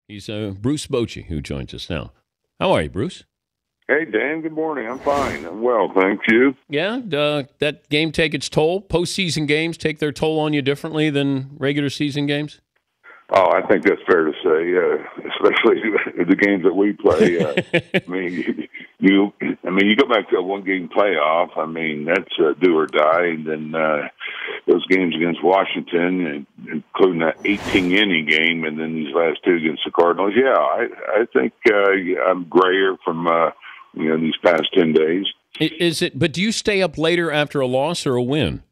He's Bruce Bochy, who joins us now. How are you, Bruce? Hey, Dan. Good morning. I'm fine. I'm well, thank you. Yeah, that game take its toll. Postseason games take their toll on you differently than regular season games? Oh, I think that's fair to say, especially the games that we play. You go back to a one-game playoff. I mean, that's do or die. And then those games against Washington, including that 18-inning game, and then these last two against the Cardinals. Yeah, I think I'm grayer from these past 10 days. Is it? But do you stay up later after a loss or a win?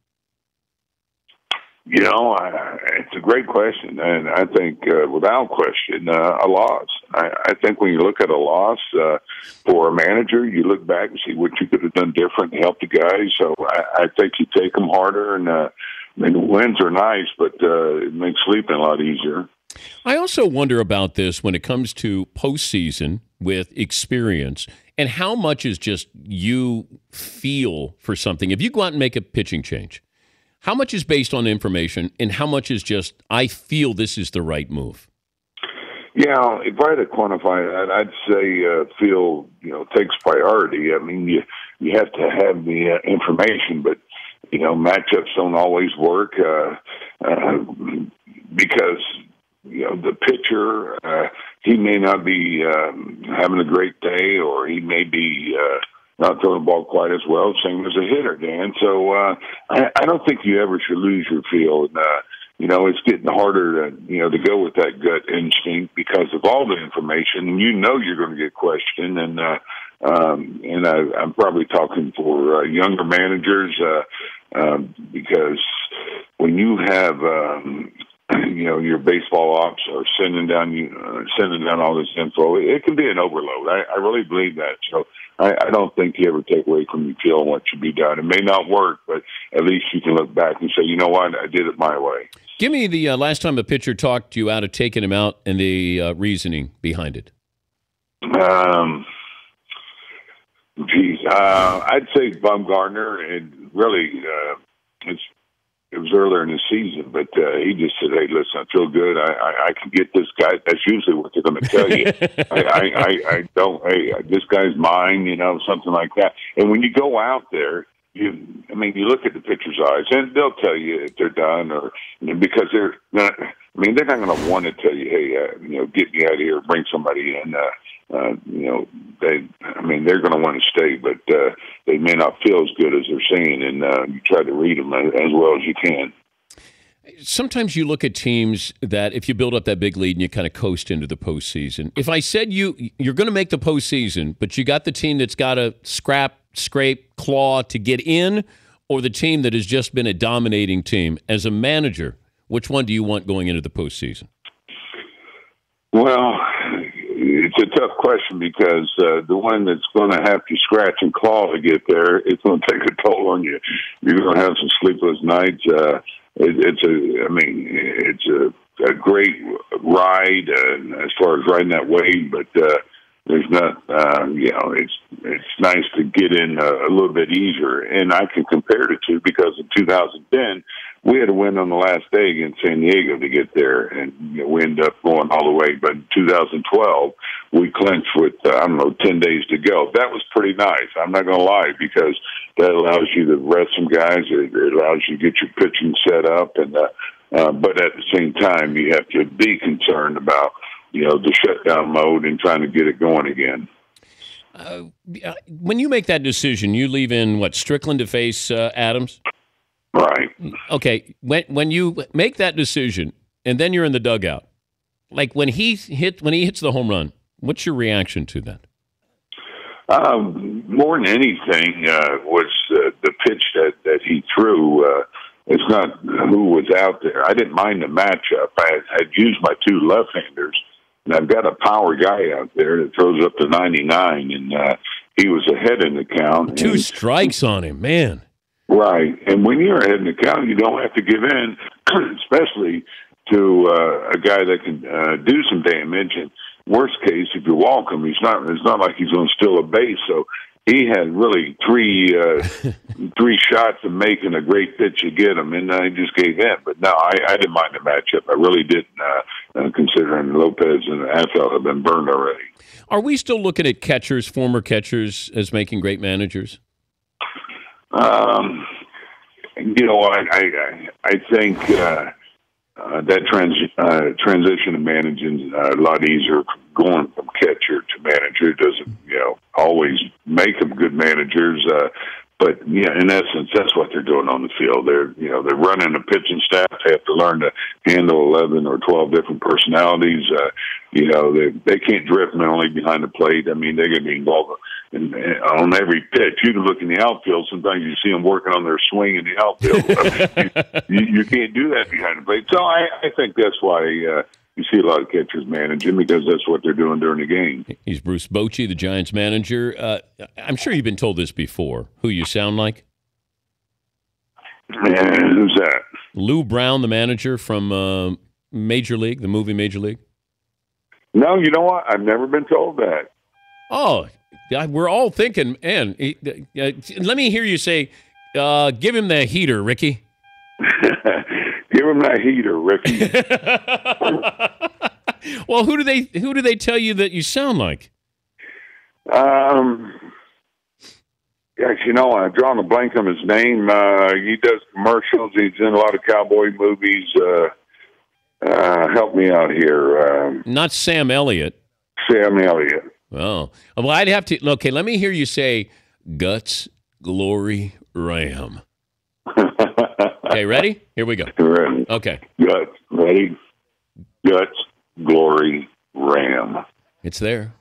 It's a great question, and I think, without question, a loss. I think when you look at a loss for a manager, you look back and see what you could have done different to help the guys. So I think you take them harder, and the wins are nice, but it makes sleeping a lot easier. I also wonder about this when it comes to postseason with experience, and how much is just you feel for something. If you go out and make a pitching change, how much is based on information, and how much is just, I feel this is the right move? Yeah, if I had to quantify that, I'd say feel, takes priority. I mean, you have to have the information, but, matchups don't always work because, the pitcher, he may not be having a great day, or he may be not throwing the ball quite as well, same as a hitter, Dan. So I don't think you ever should lose your feel. And, it's getting harder to go with that gut instinct because of all the information. And you're going to get questioned. And I'm probably talking for younger managers because when you have your baseball ops are sending down all this info, it can be an overload. I really believe that. So I don't think you ever take away from your feel what should be done. It may not work, but at least you can look back and say, you know what, I did it my way. Give me the last time a pitcher talked you out of taking him out and the reasoning behind it. I'd say Bumgarner, and really it was earlier in the season, but he just said, hey, listen, I feel good. I can get this guy. That's usually what they're going to tell you. I don't, hey, this guy's mine, something like that. And when you go out there, you look at the pitcher's eyes, and they'll tell you if they're done, or because they're not going to want to tell you, hey, get me out of here, bring somebody in. They're going to want to stay, but they may not feel as good as they're saying, and you try to read them as well as you can. Sometimes you look at teams that if you build up that big lead and you kind of coast into the postseason. If I said you're going to make the postseason, but you got the team that's got to scrape, claw to get in, or the team that has just been a dominating team, as a manager, which one do you want going into the postseason? Well, it's a tough question because the one that's going to have to scratch and claw to get there, it's going to take a toll on you. You're going to have some sleepless nights. It's a great ride as far as riding that wave, but there's not, it's nice to get in a little bit easier. And I can compare the two because in 2010, we had a win on the last day against San Diego to get there, and we ended up going all the way. But in 2012, we clinched with, 10 days to go. That was pretty nice. I'm not going to lie, because that allows you to rest some guys. It allows you to get your pitching set up. And but at the same time, you have to be concerned about, the shutdown mode and trying to get it going again. When you make that decision, you leave in, Strickland to face Adams? Right. Okay. When you make that decision and then you're in the dugout, like when he hits the home run, what's your reaction to that? More than anything was the pitch that he threw. It's not who was out there. I didn't mind the matchup. I'd used my two left-handers, and I've got a power guy out there that throws up to 99, and he was ahead in the count. Two strikes on him, man. Right. And when you're ahead in the count, you don't have to give in, especially to a guy that can do some damage. And worst case, if you walk him, it's not like he's going to steal a base. So he had really three shots of making a great pitch to get him, and I just gave in. But no, I didn't mind the matchup. I really didn't, considering Lopez and Afel have been burned already. Are we still looking at catchers, former catchers, as making great managers? I think that transition to managing a lot easier. Going from catcher to manager doesn't, always make them good managers. But yeah, in essence, that's what they're doing on the field. They're running a pitching staff. They have to learn to handle 11 or 12 different personalities. They can't drift mentally behind the plate. I mean, they're going to be involved on every pitch. You can look in the outfield. Sometimes you see them working on their swing in the outfield. you can't do that behind the plate. So I think that's why you see a lot of catchers managing, because that's what they're doing during the game. He's Bruce Bochy, the Giants manager. I'm sure you've been told this before, who you sound like. And who's that? Lou Brown, the manager from Major League, the movie Major League. No, you know what? I've never been told that. Oh, we're all thinking, man. Let me hear you say, give him the heater, Ricky. Give him that heater, Ricky. Well, who do they tell you that you sound like? Gosh, I'm drawing a blank on his name. He does commercials. He's in a lot of cowboy movies. Help me out here. Not Sam Elliott. Sam Elliott. Oh. Well, I'd have to. Okay, let me hear you say, Guts, Glory, Ram. Okay, ready? Here we go. Ready. Okay. Guts, ready? Guts, Glory, Ram. It's there.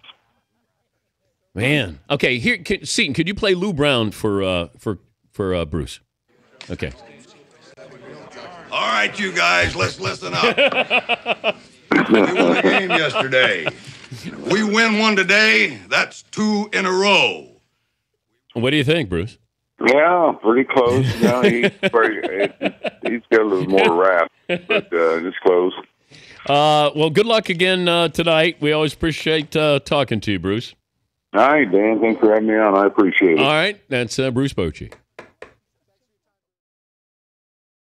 Man. Okay, here, Seton, could you play Lou Brown for Bruce? Okay. All right, you guys, let's listen up. We won a game yesterday. We win one today, that's 2 in a row. What do you think, Bruce? Yeah, pretty close. He's got a little more rap, but it's close. Well, good luck again tonight. We always appreciate talking to you, Bruce. All right, Dan. Thanks for having me on. I appreciate it. All right. That's Bruce Bochy.